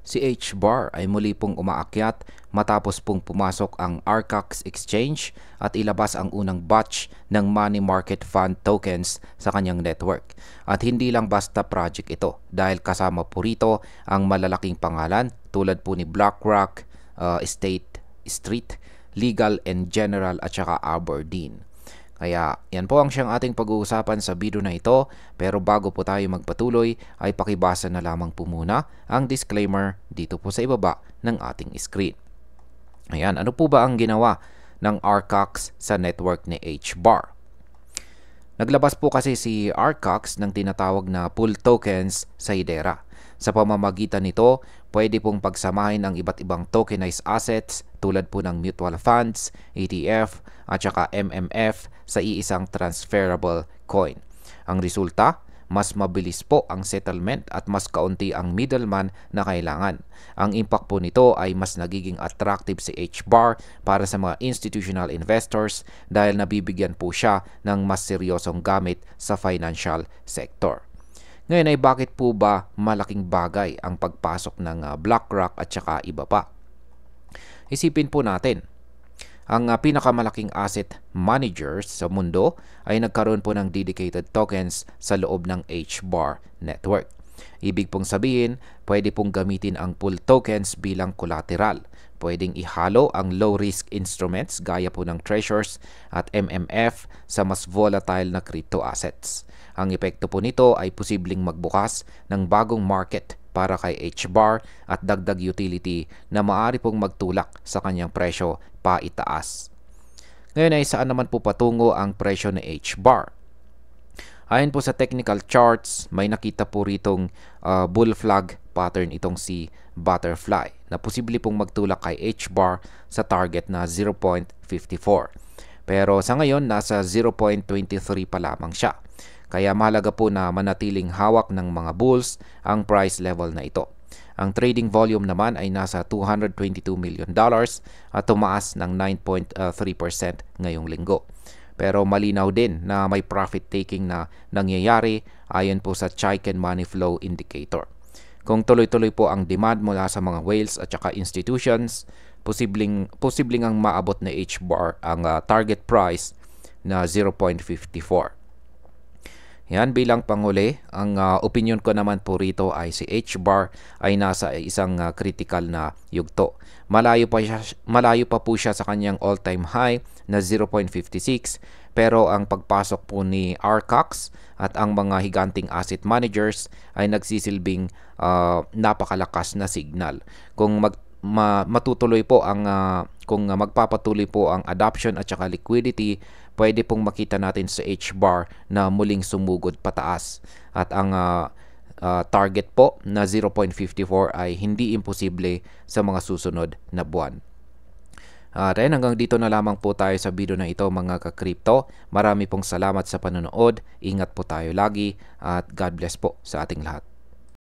Si H-bar ay muli pong umaakyat matapos pong pumasok ang Arcax Exchange at ilabas ang unang batch ng money market fund tokens sa kanyang network. At hindi lang basta project ito dahil kasama po rito ang malalaking pangalan tulad po ni BlackRock, State Street, Legal and General at saka Aberdeen. Kaya yan po ang siyang ating pag-uusapan sa video na ito, pero bago po tayo magpatuloy ay pakibasa na lamang po muna ang disclaimer dito po sa ibaba ng ating screen. Ayan, ano po ba ang ginawa ng Arcax sa network ni H-bar? Naglabas po kasi si Arcax ng tinatawag na pool tokens sa Hedera. Sa pamamagitan nito, pwede pong pagsamahin ang iba't ibang tokenized assets tulad po ng mutual funds, ETF at saka MMF sa iisang transferable coin. Ang resulta, mas mabilis po ang settlement at mas kaunti ang middleman na kailangan. Ang impact po nito ay mas nagiging attractive si H-bar para sa mga institutional investors dahil nabibigyan po siya ng mas seryosong gamit sa financial sector. Ngayon ay bakit po ba malaking bagay ang pagpasok ng BlackRock at saka iba pa? Isipin po natin, ang pinakamalaking asset managers sa mundo ay nagkaroon po ng dedicated tokens sa loob ng H-bar network. Ibig pong sabihin, pwede pong gamitin ang pool tokens bilang collateral. Pwedeng ihalo ang low-risk instruments gaya po ng treasures at MMF sa mas volatile na crypto assets. Ang epekto po nito ay posibleng magbukas ng bagong market para kay H-bar at dagdag utility na maaari pong magtulak sa kanyang presyo pa itaas. Ngayon ay saan naman po patungo ang presyo ni H-bar? Ayon po sa technical charts, may nakita po ritong bull flag pattern itong si Butterfly na posible pong magtulak kay H-bar sa target na 0.54. Pero sa ngayon, nasa 0.23 pa lamang siya. Kaya mahalaga po na manatiling hawak ng mga bulls ang price level na ito. Ang trading volume naman ay nasa $222 million at tumaas ng 9.3% ngayong linggo. Pero malinaw din na may profit taking na nangyayari ayon po sa Chaiken Money Flow Indicator. Kung tuloy-tuloy po ang demand mula sa mga whales at saka institutions, posibleng ang maabot na H-bar ang target price na 0.54. Yan, bilang panghuli, ang opinion ko naman po rito ay si H-bar ay nasa isang critical na yugto. Malayo pa po siya sa kanyang all-time high na 0.56, pero ang pagpasok po ni Arcax at ang mga higanting asset managers ay nagsisilbing napakalakas na signal. Kung matutuloy po ang kung magpapatuloy po ang adoption at saka liquidity, pwede pong makita natin sa H-bar na muling sumugod pataas. At ang target po na 0.54 ay hindi imposible sa mga susunod na buwan. At hanggang dito na lamang po tayo sa video na ito mga ka-crypto. Marami pong salamat sa panonood. Ingat po tayo lagi at God bless po sa ating lahat.